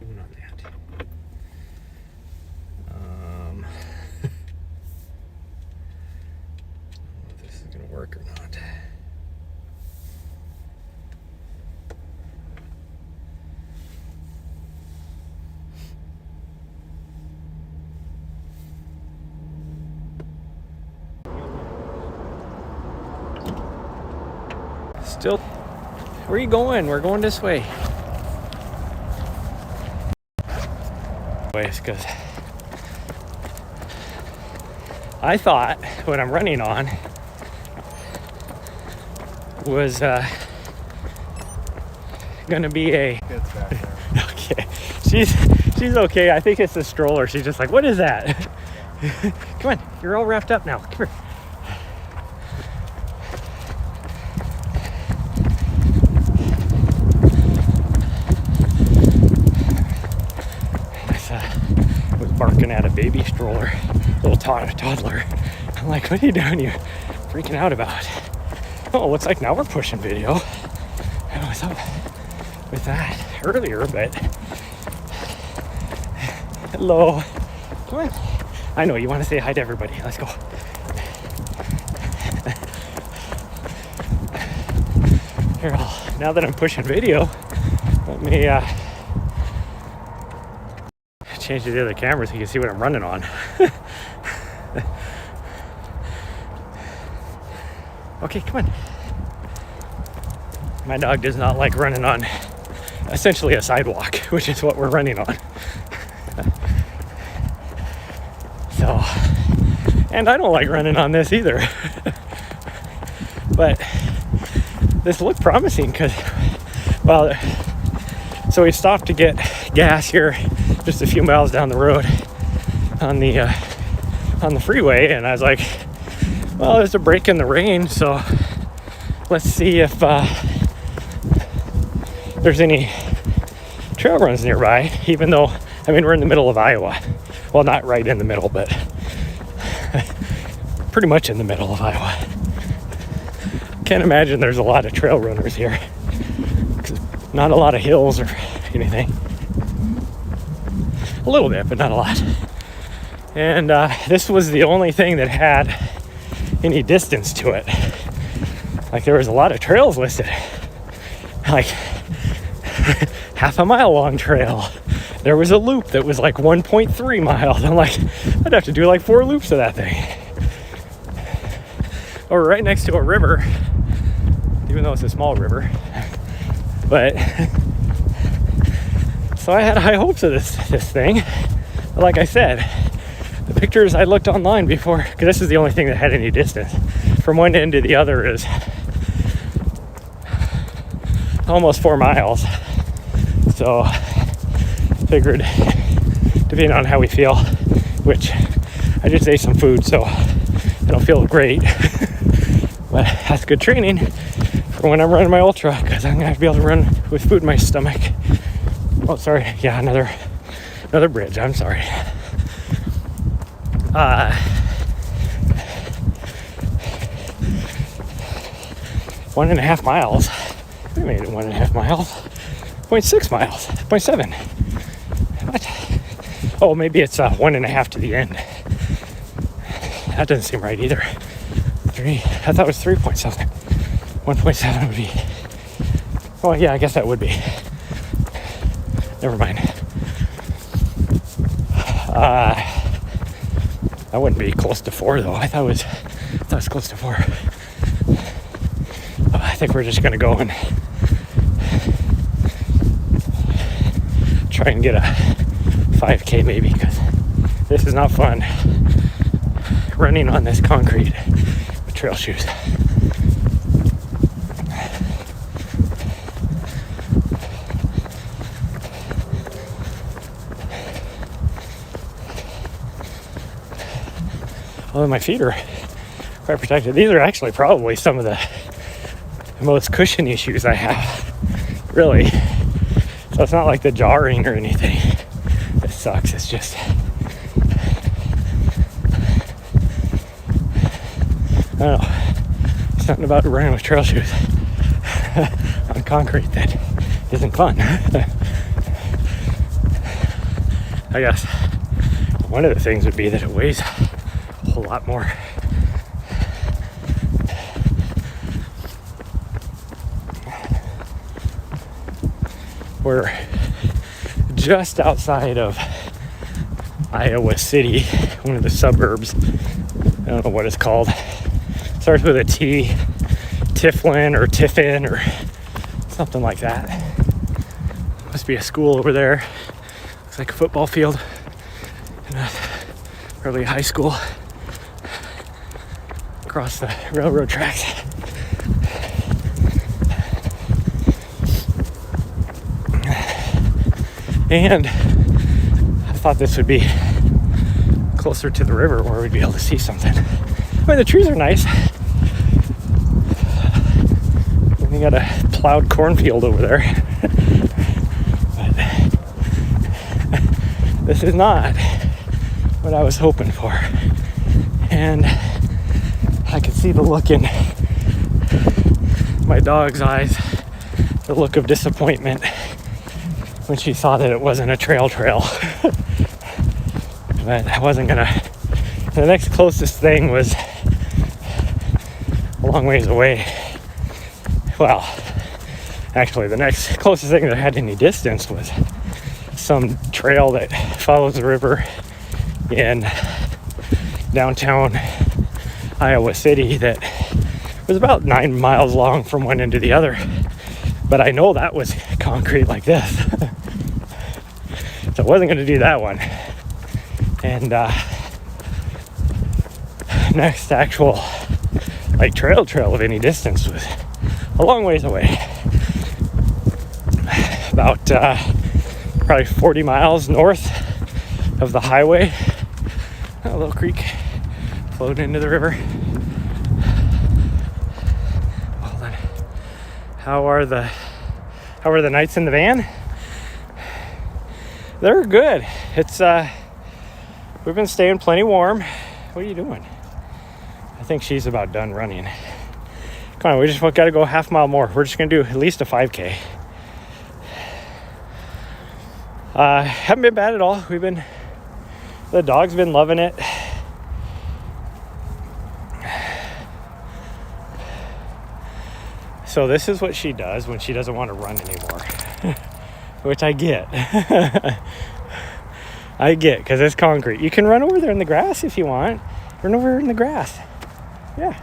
Moving on that. I don't know if this is going to work or not. Still, where are you going? We're going this way. Because I thought what I'm running on was gonna be a okay. She's okay. I think it's the stroller. She's just like, what is that? Come on, you're all wrapped up now. Come here. Barking at a baby stroller, little toddler. I'm like, what are you doing? You freaking out about? Oh, looks like now we're pushing video. I don't know what's up with that earlier, but hello. Come on. I know you want to say hi to everybody. Let's go. Here, now that I'm pushing video, let me change to the other camera so you can see what I'm running on. Okay, come on. My dog does not like running on essentially a sidewalk, which is what we're running on. So, and I don't like running on this either. But this looked promising because, well, so we stopped to get gas here just a few miles down the road on the freeway, and I was like, well, there's a break in the rain, so let's see if there's any trail runs nearby, even though, I mean, we're in the middle of Iowa. Well, not right in the middle, but pretty much in the middle of Iowa. Can't imagine there's a lot of trail runners here. Not a lot of hills or anything. A little bit, but not a lot. And this was the only thing that had any distance to it. Like, there was a lot of trails listed. Like, half a mile long trail. There was a loop that was like 1.3 miles. I'm like, I'd have to do like 4 loops of that thing. Or right next to a river, even though it's a small river. But so I had high hopes of this thing. But like I said, the pictures I looked online before, because this is the only thing that had any distance from one end to the other, is almost 4 miles. So figured, depending on how we feel, which I just ate some food, so I don't feel great. But that's good training for when I'm running my ultra, because I'm gonna have to be able to run with food in my stomach. Oh, sorry. Yeah, another bridge. I'm sorry. 1.5 miles. We made it 1.5 miles. 0.6 miles. 0.7. What? Oh, maybe it's 1.5 to the end. That doesn't seem right either. 3. I thought it was 3 point something. 1.7 would be. Oh, yeah, I guess that would be. Never mind. That wouldn't be close to 4 though. I thought it was close to 4. I think we're just gonna go and try and get a 5K maybe, because this is not fun running on this concrete with trail shoes. Although my feet are quite protected. These are actually probably some of the most cushiony shoes I have, really. So it's not like the jarring or anything. It sucks. It's just, I don't know. Something about running with trail shoes on concrete that isn't fun. I guess one of the things would be that it weighs a whole lot more. We're just outside of Iowa City, one of the suburbs. I don't know what it's called. Starts with a T, Tiflin or Tiffin or something like that. Must be a school over there. Looks like a football field. Early high school. Across the railroad tracks. And I thought this would be closer to the river where we'd be able to see something. I mean, the trees are nice. We got a plowed cornfield over there. But this is not what I was hoping for. And I could see the look in my dog's eyes, the look of disappointment when she saw that it wasn't a trail. But I wasn't gonna. The next closest thing was a long ways away. Well, actually, the next closest thing that had any distance was some trail that follows the river in downtown Iowa City that was about 9 miles long from one end to the other. But I know that was concrete like this. So I wasn't going to do that one. And next actual like trail of any distance was a long ways away. About probably 40 miles north of the highway. A little creek flowed into the river. Well then, how are the nights in the van? They're good. It's we've been staying plenty warm. What are you doing? I think she's about done running. Come on, we just got to go a half mile more. We're just gonna do at least a 5K. Haven't been bad at all. The dog's been loving it. So this is what she does when she doesn't want to run anymore, which I get. I get, because it's concrete. You can run over there in the grass if you want. Run over in the grass. Yeah.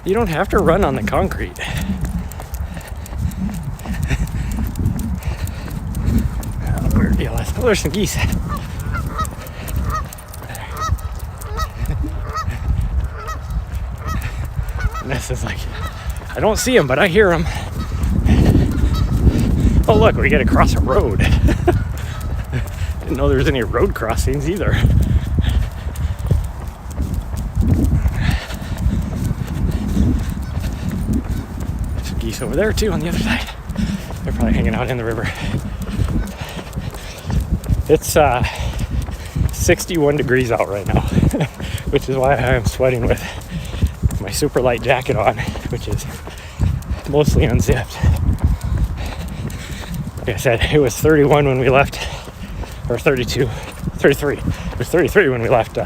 You don't have to run on the concrete. Oh, there's some geese. Ness is like, I don't see them, but I hear them. Oh, look, we get to cross a road. Didn't know there was any road crossings either. There's some geese over there too on the other side. They're probably hanging out in the river. It's 61 degrees out right now, which is why I am sweating with my super light jacket on, which is mostly unzipped. Like I said, it was 31 when we left, or 32, 33. It was 33 when we left. I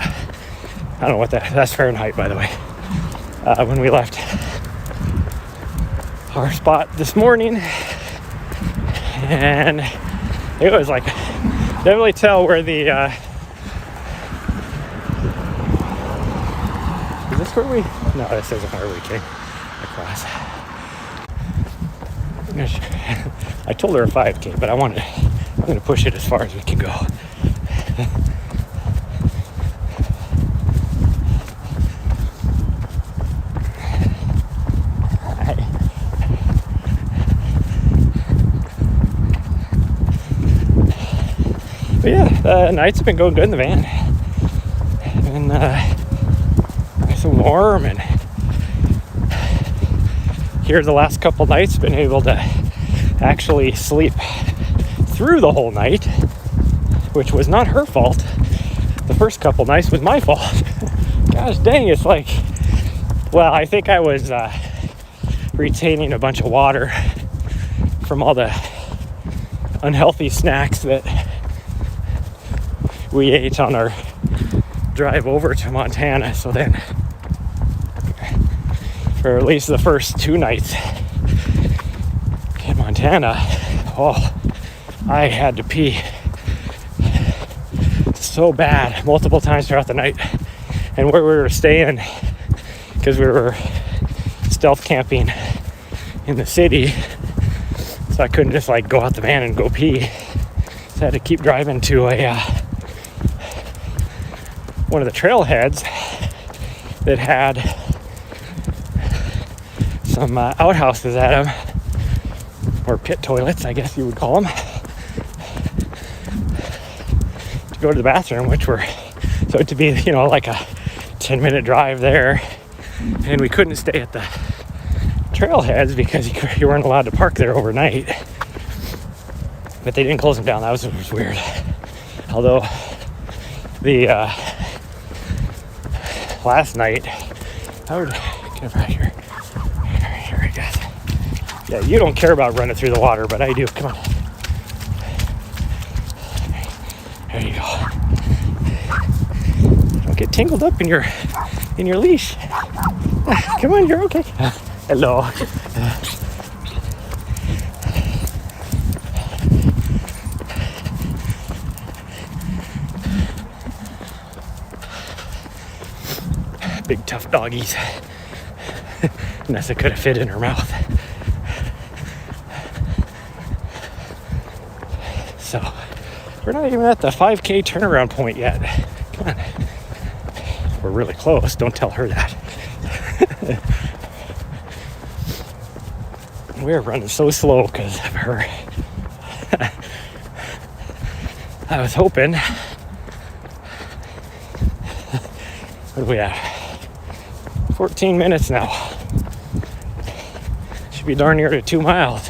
don't know what that's Fahrenheit, by the way. When we left our spot this morning, and it was like, definitely tell where the is this where we? No, this isn't where we came across. I told her a 5K, but I'm going to push it as far as we can go. But yeah, the nights have been going good in the van. And nice and warm, and here the last couple nights been able to actually sleep through the whole night, which was not her fault. The first couple nights was my fault. Gosh dang, it's like, well, I think I was retaining a bunch of water from all the unhealthy snacks that we ate on our drive over to Montana. So then, for at least the first 2 nights in Montana, I had to pee so bad multiple times throughout the night. And where we were staying, because we were stealth camping in the city, so I couldn't just like go out the van and go pee. So I had to keep driving to one of the trailheads that had some outhouses at them, or pit toilets, I guess you would call them, to go to the bathroom, which were so to be, like a 10-minute drive there. And we couldn't stay at the trailheads because you weren't allowed to park there overnight. But they didn't close them down. That was weird. Although the last night, I would get it right here. Here, guys. Yeah, you don't care about running through the water, but I do. Come on. There you go. Don't get tangled up in your leash. Come on, you're okay. Hello. Big tough doggies. Nessa could have fit in her mouth. So we're not even at the 5K turnaround point yet. Come on. We're really close. Don't tell her that. We're running so slow because of her. I was hoping. What are we at? 14 minutes now. Should be darn near to 2 miles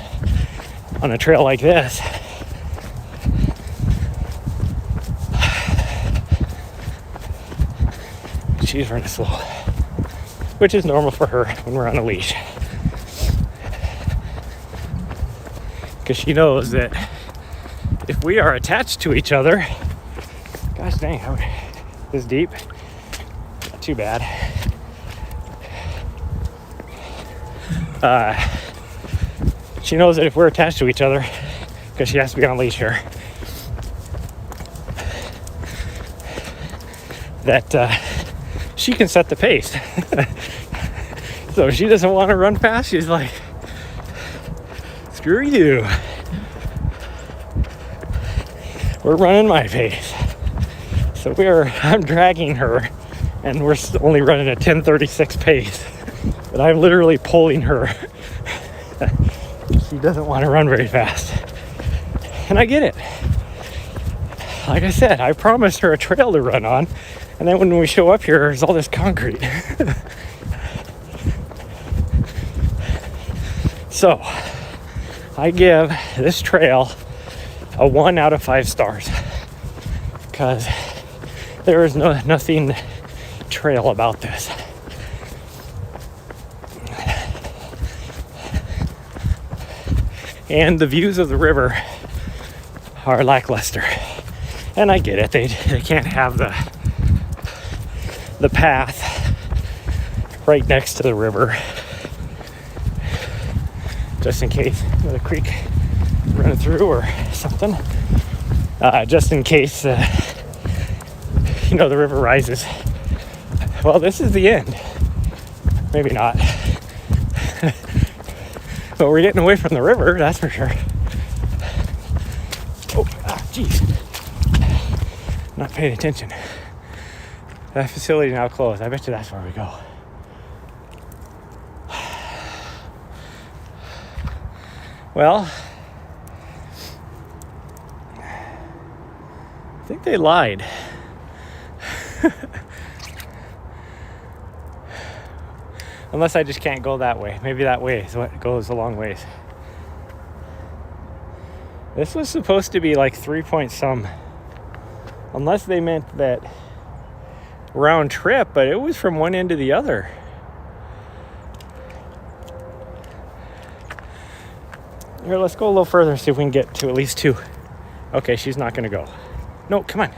on a trail like this. She's running slow, which is normal for her when we're on a leash. Because she knows that if we are attached to each other, gosh dang, this deep, not too bad. She knows that if we're attached to each other, because she has to be on a leash here, that she can set the pace. So if she doesn't want to run fast, she's like, screw you. We're running my pace. So I'm dragging her, and we're only running a 10:36 pace. But I'm literally pulling her. She doesn't want to run very fast. And I get it. Like I said, I promised her a trail to run on. And then when we show up here, there's all this concrete. So, I give this trail a 1 out of 5 stars. Because there is nothing trail about this. And the views of the river are lackluster. And I get it. They can't have the path right next to the river, just in case there's a creek running through or something, just in case the river rises. Well, this is the end. Maybe not. But we're getting away from the river, that's for sure. Oh, jeez. Not paying attention. That facility now closed. I bet you that's where we go. Well, I think they lied. Unless I just can't go that way. Maybe that way is what goes a long ways. This was supposed to be like 3 point some. Unless they meant that round trip, but it was from one end to the other. Here, let's go a little further and see if we can get to at least 2. Okay, she's not going to go. No, come on.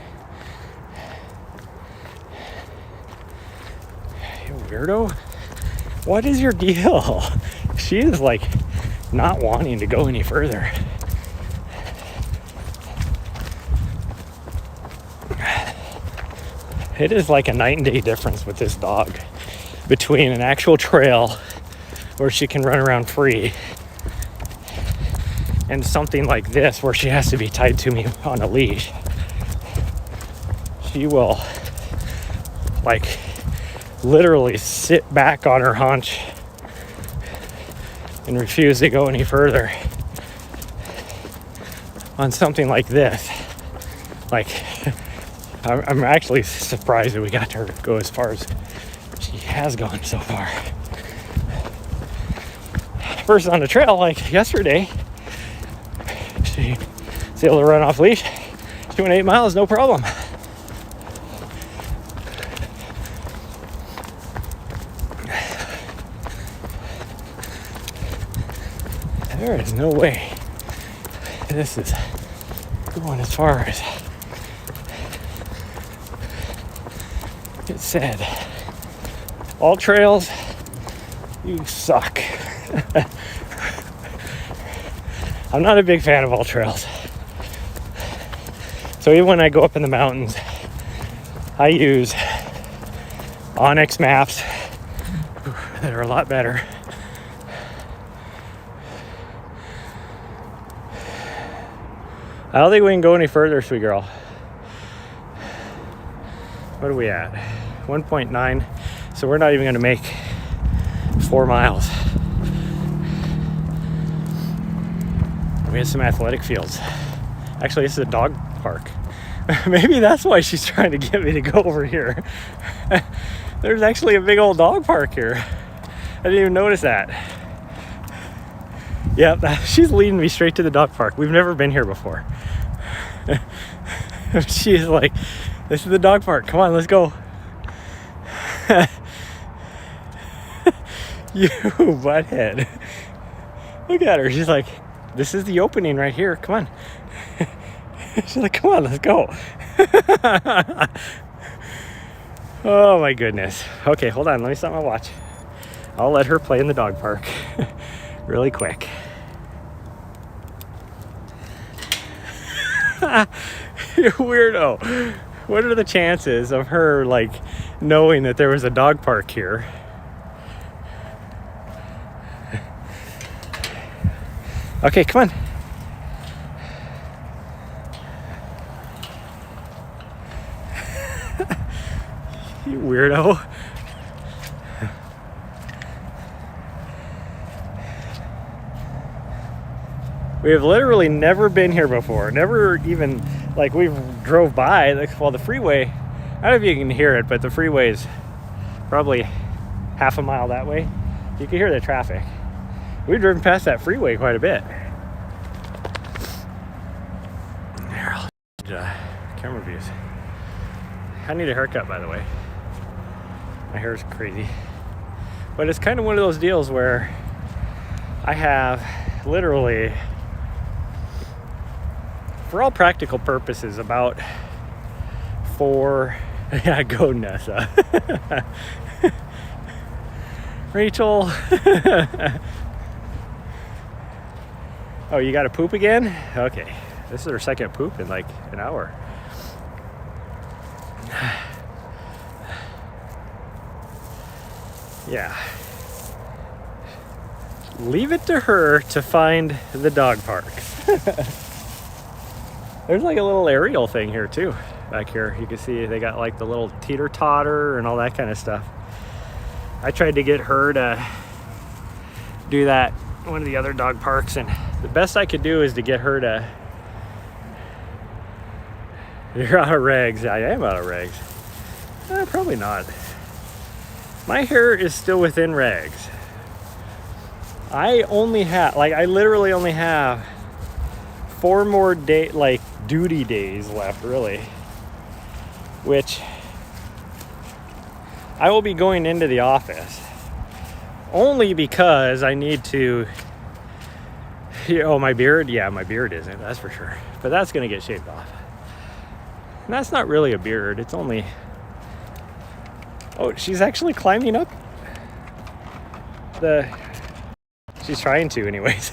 weirdo. What is your deal? She is like not wanting to go any further. It is like a night and day difference with this dog between an actual trail where she can run around free and something like this where she has to be tied to me on a leash. She will like literally sit back on her haunch and refuse to go any further. On something like this, like I'm actually surprised that we got her to go as far as she has gone so far. First on the trail, like yesterday, she was able to run off leash. She went 8 miles, no problem. There is no way this is going as far as it said. All trails, you suck. I'm not a big fan of all trails. So even when I go up in the mountains, I use Onyx maps that are a lot better. I don't think we can go any further, sweet girl. What are we at? 1.9. So we're not even going to make 4 miles. We have some athletic fields. Actually, this is a dog park. Maybe that's why she's trying to get me to go over here. There's actually a big old dog park here. I didn't even notice that. Yep, she's leading me straight to the dog park. We've never been here before. She's like, this is the dog park. Come on, let's go. You butthead. Look at her. She's like, this is the opening right here. Come on. She's like, come on, let's go. Oh my goodness. Okay, hold on. Let me stop my watch. I'll let her play in the dog park really quick. You weirdo. What are the chances of her like knowing that there was a dog park here? Okay, come on. You weirdo. We have literally never been here before. Never even, like, we drove by, like, well, the freeway, I don't know if you can hear it, but the freeway is probably half a mile that way. You can hear the traffic. We've driven past that freeway quite a bit. Here, I'll camera views. I need a haircut, by the way. My hair is crazy. But it's kind of one of those deals where I have literally, for all practical purposes, about 4, yeah, go Nessa. Rachel. Oh, you got to poop again? Okay. This is her second poop in like an hour. Yeah. Leave it to her to find the dog park. There's like a little aerial thing here too. Back here, you can see they got like the little teeter-totter and all that kind of stuff. I tried to get her to do that at one of the other dog parks, and the best I could do is to get her to... You're out of regs. I am out of regs. Probably not. My hair is still within regs. I literally only have 4 more duty days left, really, which I will be going into the office only because I need to, my beard, yeah, my beard isn't, that's for sure, but that's gonna get shaved off. And that's not really a beard, it's only, oh, she's actually climbing up She's trying to anyways.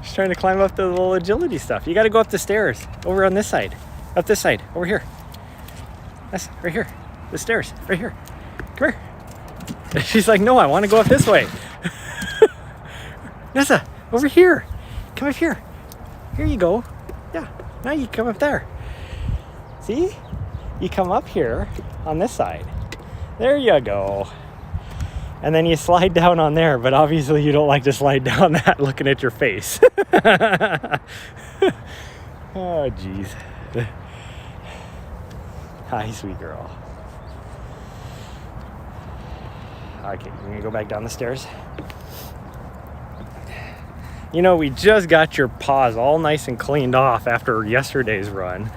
She's trying to climb up the little agility stuff. You got to go up the stairs over on this side. Up this side, over here. That's right here. The stairs, right here. Come here. She's like, no, I want to go up this way. Nessa, over here. Come up here. Here you go. Yeah, now you come up there. See? You come up here on this side. There you go. And then you slide down on there, but obviously you don't like to slide down that looking at your face. Oh, jeez. Hi, sweet girl. Okay, you gonna go back down the stairs? You know, we just got your paws all nice and cleaned off after yesterday's run.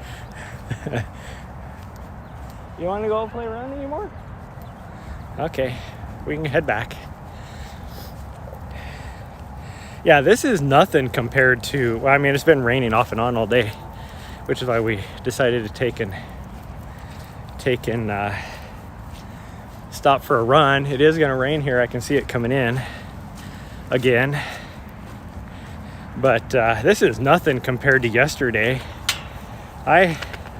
You want to go play around anymore? Okay, we can head back. Yeah, this is nothing compared to, well, I mean, it's been raining off and on all day, which is why we decided to take and stop for a run. It is going to rain here. I can see it coming in again. But this is nothing compared to yesterday. I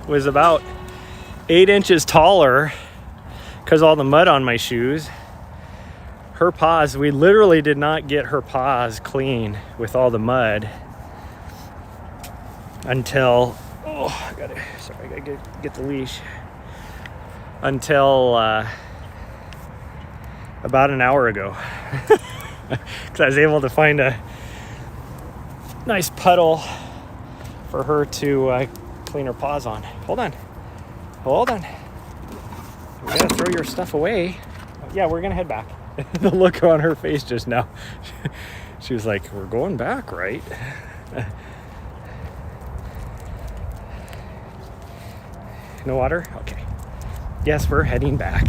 was about 8 inches taller because all the mud on my shoes. Her paws, we literally did not get her paws clean with all the mud until, I gotta get the leash, until about an hour ago. Because I was able to find a nice puddle for her to clean her paws on. Hold on. We gotta throw your stuff away. Yeah, we're gonna head back. The look on her face just now. She was like, we're going back, right? No water? Okay. Yes, we're heading back.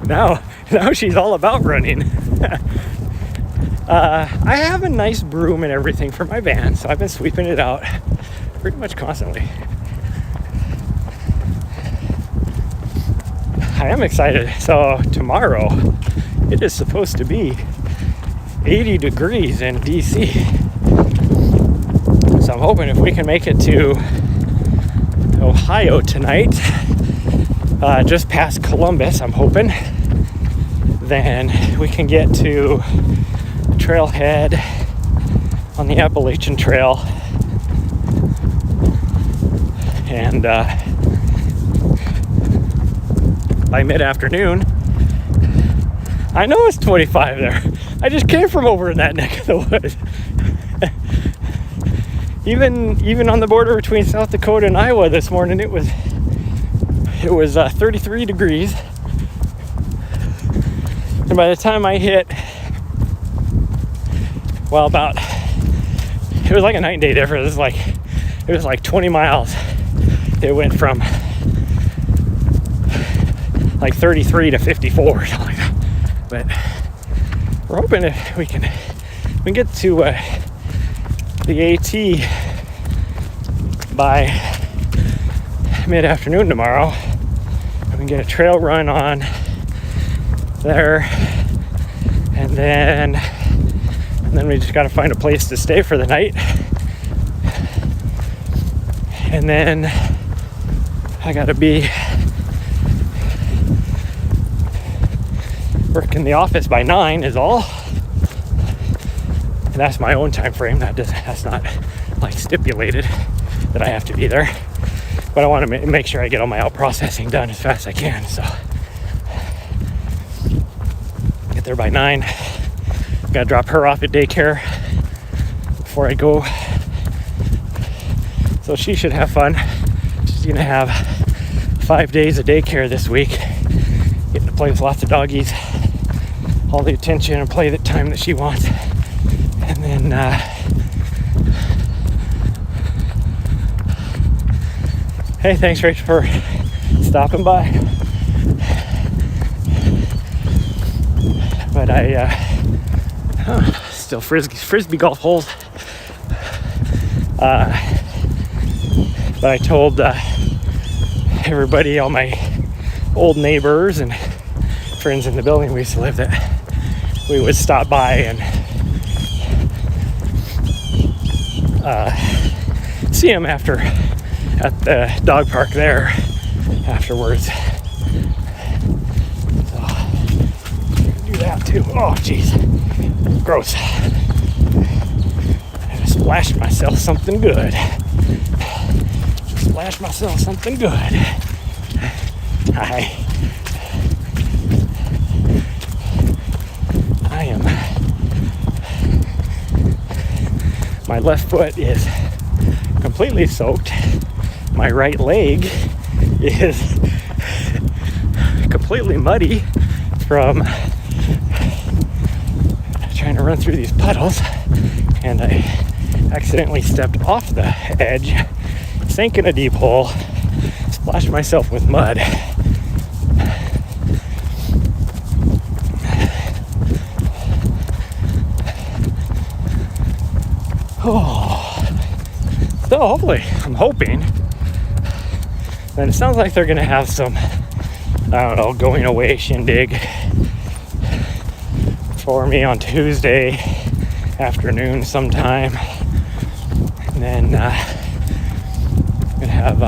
Now she's all about running. I have a nice broom and everything for my van, so I've been sweeping it out pretty much constantly. I am excited. So tomorrow, it is supposed to be 80 degrees in DC. So I'm hoping if we can make it to Ohio tonight, just past Columbus, I'm hoping, then we can get to Trailhead on the Appalachian Trail, and by mid-afternoon, I know it's 25 there. I just came from over in that neck of the woods. Even on the border between South Dakota and Iowa this morning, it was 33 degrees. And by the time I hit, well, it was like a night and day difference. It was like 20 miles. It went from like 33 to 54 or something like that. But we're hoping if we can get to the AT by mid-afternoon tomorrow. We can get a trail run on there, and then we just got to find a place to stay for the night. And then I got to be working the office by 9 is all. And that's my own time frame. That's not like stipulated that I have to be there. But I want to make sure I get all my out processing done as fast as I can. So get there by 9. Gotta drop her off at daycare before I go. So she should have fun. She's gonna have 5 days of daycare this week. Getting to play with lots of doggies. All the attention and play the time that she wants. And then hey, thanks Rachel for stopping by. But still frisbee golf holes. But I told everybody, all my old neighbors and friends in the building we used to live, that we would stop by and see him at the dog park there afterwards. So do that too. Oh jeez, gross. I just splashed myself something good. Splash myself something good. I am. My left foot is completely soaked. My right leg is completely muddy from trying to run through these puddles, and I accidentally stepped off the edge, sank in a deep hole, splashed myself with mud. Oh, so hopefully, I'm hoping that it sounds like they're gonna have some, I don't know, going away shindig for me on Tuesday afternoon sometime. And then I'm gonna have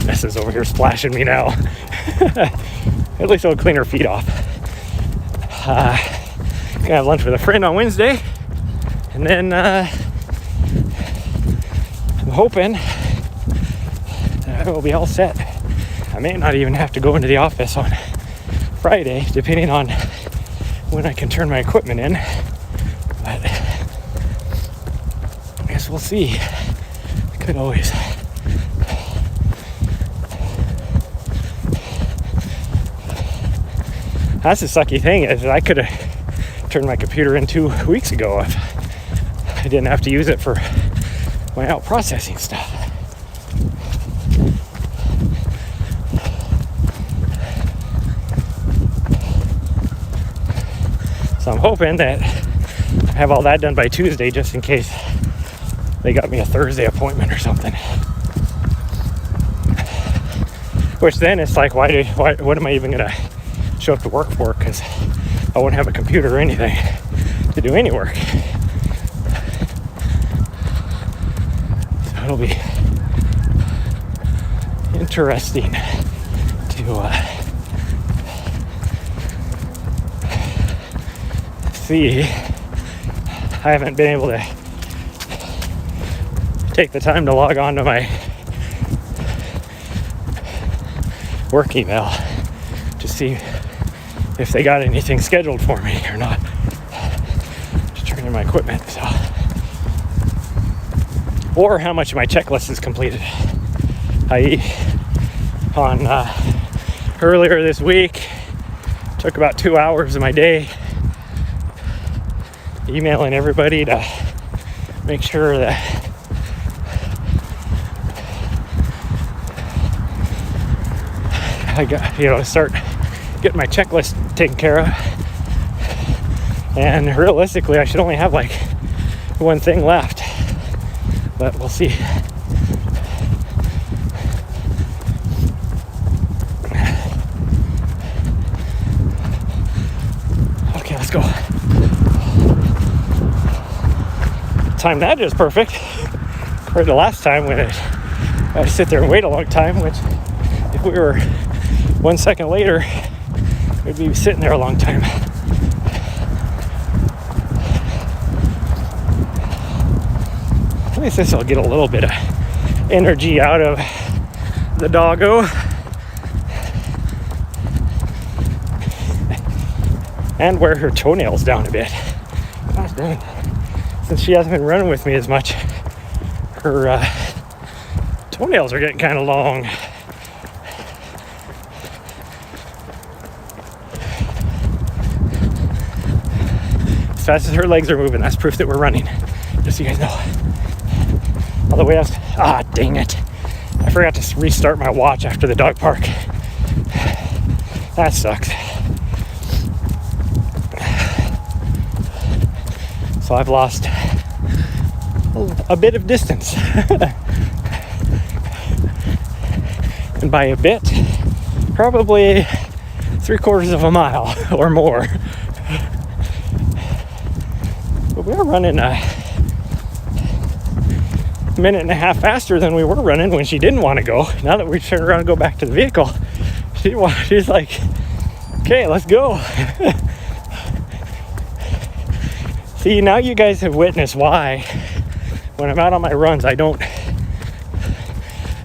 Ness is over here splashing me now. At least it'll clean her feet off. Gonna have lunch with a friend on Wednesday, and then I'm hoping that I will be all set. I may not even have to go into the office on Friday, depending on when I can turn my equipment in, but I guess we'll see. I could always that's the sucky thing, is I could have turned my computer in 2 weeks ago if I didn't have to use it for my out processing stuff. So I'm hoping that I have all that done by Tuesday, just in case they got me a Thursday appointment or something. Which then it's like, what am I even gonna show up to work for, because I won't have a computer or anything to do any work. So it'll be interesting to see. I haven't been able to take the time to log on to my work email to see if they got anything scheduled for me or not, to turn in my equipment. So, or how much of my checklist is completed. I.e., on earlier this week, took about 2 hours of my day emailing everybody to make sure that I got, start getting my checklist taken care of. And realistically, I should only have like one thing left, but we'll see. Okay, let's go. Time that is perfect compared to last time when I had to sit there and wait a long time, which if we were 1 second later, we'd be sitting there a long time. At least this will get a little bit of energy out of the doggo. And wear her toenails down a bit. Gosh dang. Since she hasn't been running with me as much, her toenails are getting kind of long. As fast as her legs are moving, that's proof that we're running. Just so you guys know. All the way up. Ah, dang it. I forgot to restart my watch after the dog park. That sucks. So I've lost a bit of distance. And by a bit, probably 3/4 of a mile or more. But we were running a minute and a half faster than we were running when she didn't want to go. Now that we turned around and go back to the vehicle, she's like, okay, let's go. See, now you guys have witnessed why when I'm out on my runs, I don't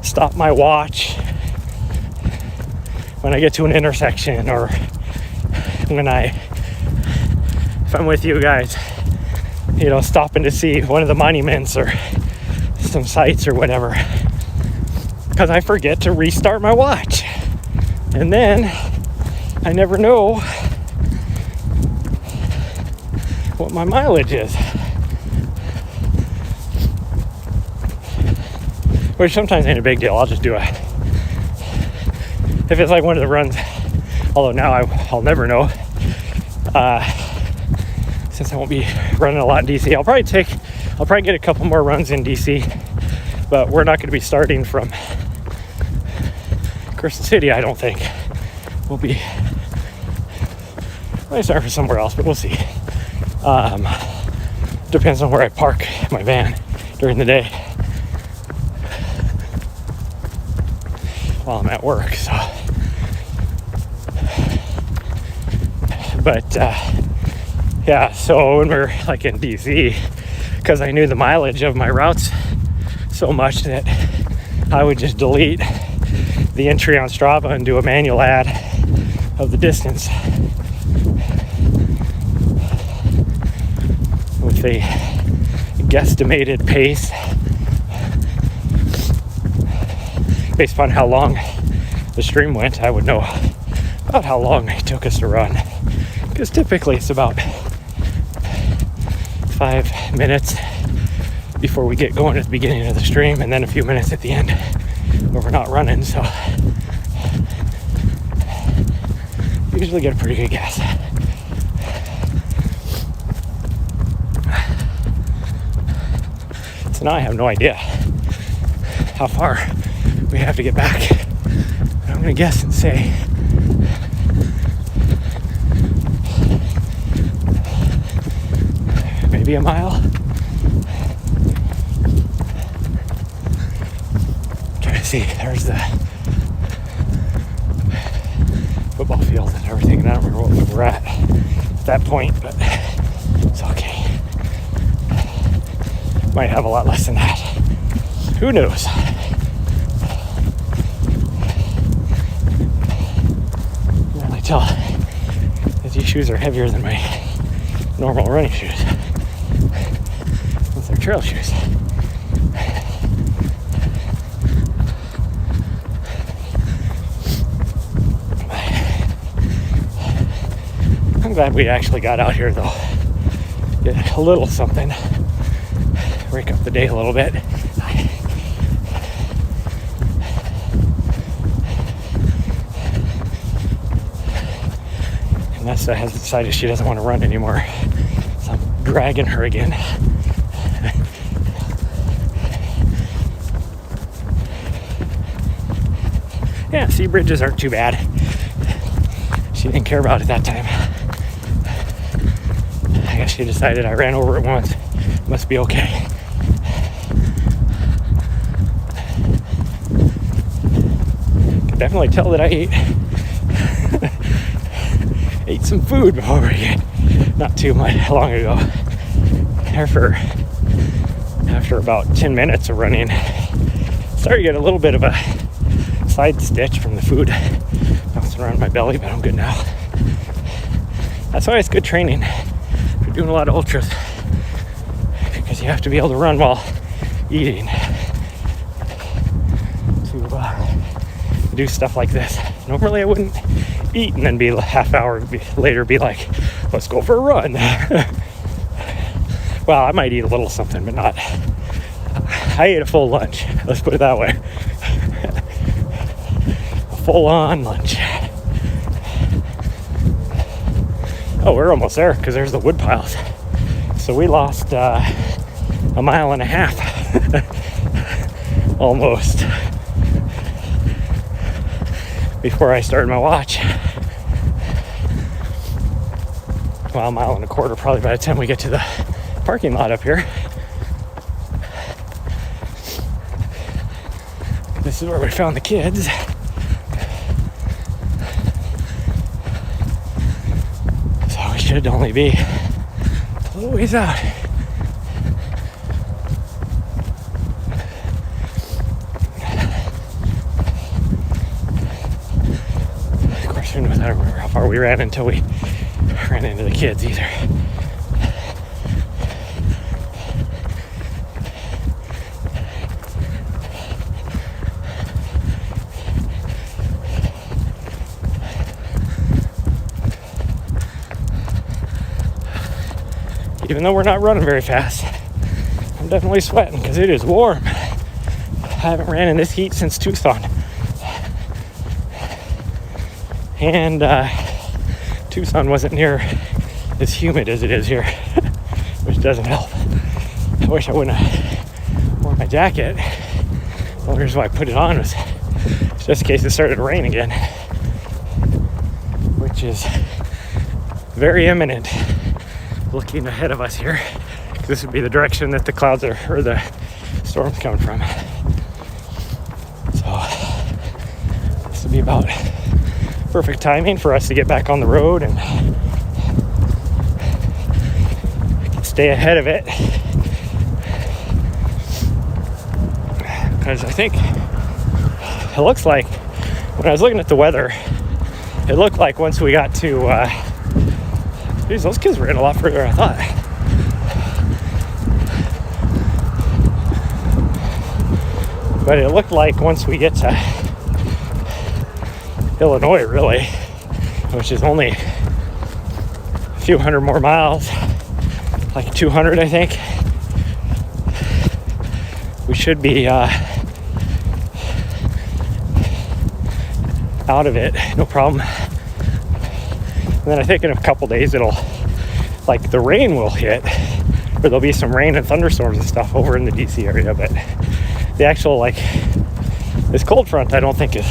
stop my watch when I get to an intersection, or if I'm with you guys, stopping to see one of the monuments or some sights or whatever, because I forget to restart my watch, and then I never know what my mileage is, which sometimes ain't a big deal. I'll just do it if it's like one of the runs, although now I'll never know, since I won't be running a lot in DC. I'll probably get a couple more runs in DC, but we're not going to be starting from Crystal City, I don't think. We'll be might start from somewhere else, but we'll see. Depends on where I park my van during the day while I'm at work. So, but yeah. So when we're like in DC, because I knew the mileage of my routes so much that I would just delete the entry on Strava and do a manual add of the distance with a guesstimated pace based upon how long the stream went. I would know about how long it took us to run, because typically it's about 5 minutes before we get going at the beginning of the stream, and then a few minutes at the end where we're not running. So usually get a pretty good guess. So now I have no idea how far we have to get back. I'm gonna guess and say maybe a mile. Trying to see, there's the football field and everything, and I don't remember what we were at that point, but it's okay. Might have a lot less than that. Who knows? You can really tell that these shoes are heavier than my normal running shoes. Those are trail shoes. I'm glad we actually got out here though. Did a little something. Break up the day a little bit. And Nessa has decided she doesn't want to run anymore, so I'm dragging her again. Yeah, sea bridges aren't too bad. She didn't care about it that time. I guess she decided I ran over it once. Must be okay. Can definitely tell that I ate some food before we not too much long ago. After about 10 minutes of running, started to get a little bit of a side stitch from the food bouncing around my belly, but I'm good now. That's why it's good training if you're doing a lot of ultras, because you have to be able to run while eating to do stuff like this. Normally I wouldn't eat and then be a half hour later be like, let's go for a run. Well, I might eat a little something, but not. I ate a full lunch, let's put it that way. A full-on lunch. Oh, we're almost there because there's the wood piles. So we lost a mile and a half. before I started my watch. Well, a mile and a quarter probably by the time we get to the parking lot up here. This is where we found the kids. So we should only be a little ways out. Of course, I don't remember how far we ran until we ran into the kids either. Even though we're not running very fast, I'm definitely sweating because it is warm. I haven't ran in this heat since Tucson. And Tucson wasn't near as humid as it is here, which doesn't help. I wish I wouldn't have worn my jacket. The only reason why I put it on was just in case it started to rain again, which is very imminent. Looking ahead of us here, this would be the direction that the clouds are, or the storm's coming from. So this would be about perfect timing for us to get back on the road and stay ahead of it, because I think it looks like when I was looking at the weather, it looked like once we got to geez, those kids were in a lot further than I thought. But it looked like once we get to Illinois, really, which is only a few hundred more miles, like 200, I think, we should be out of it, no problem. And then I think in a couple days it'll, like, the rain will hit, or there'll be some rain and thunderstorms and stuff over in the DC area, but the actual, like, this cold front I don't think is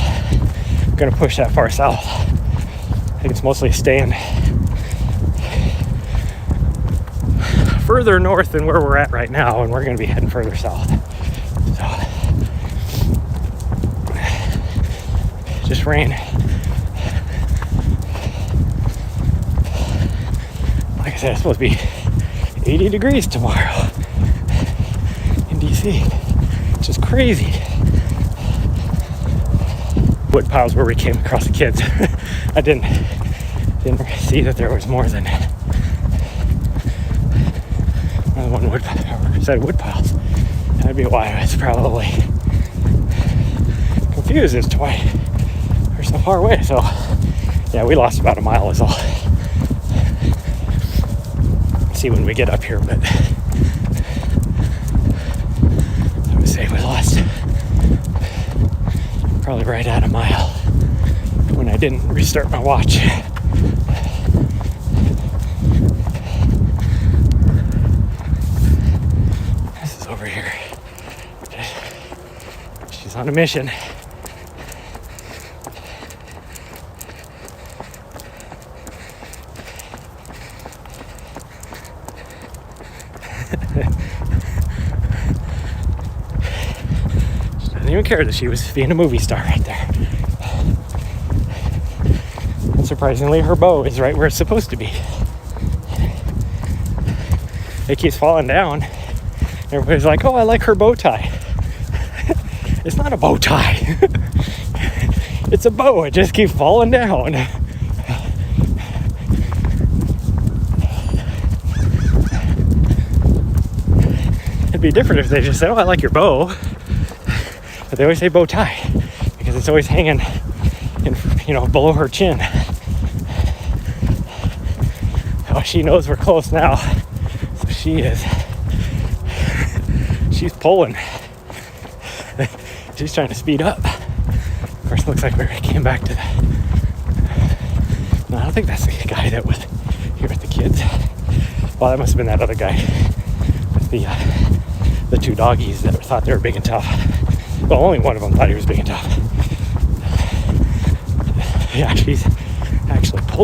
going to push that far south. I think it's mostly staying further north than where we're at right now, and we're going to be heading further south. So just rain. Like I said, it's supposed to be 80 degrees tomorrow in DC, which is crazy. Wood piles where we came across the kids. I didn't see that there was more than one set of wood piles. That'd be why I was probably confused as to why they're so far away. So yeah, we lost about a mile is all. See when we get up here, but I would say we lost probably right at a mile when I didn't restart my watch. This is over here. She's on a mission. Didn't even care that she was being a movie star right there. And surprisingly, her bow is right where it's supposed to be. It keeps falling down. Everybody's like, oh, I like her bow tie. It's not a bow tie. It's a bow. It just keeps falling down. It'd be different if they just said, oh, I like your bow. But they always say bow tie because it's always hanging in, below her chin. Oh, she knows we're close now. So she's pulling. She's trying to speed up. Of course, it looks like we came back to no, I don't think that's the guy that was here with the kids. Well, that must have been that other guy with the two doggies that thought they were big and tough. Well, only one of them thought he was big and tough. yeah, she's actually pulled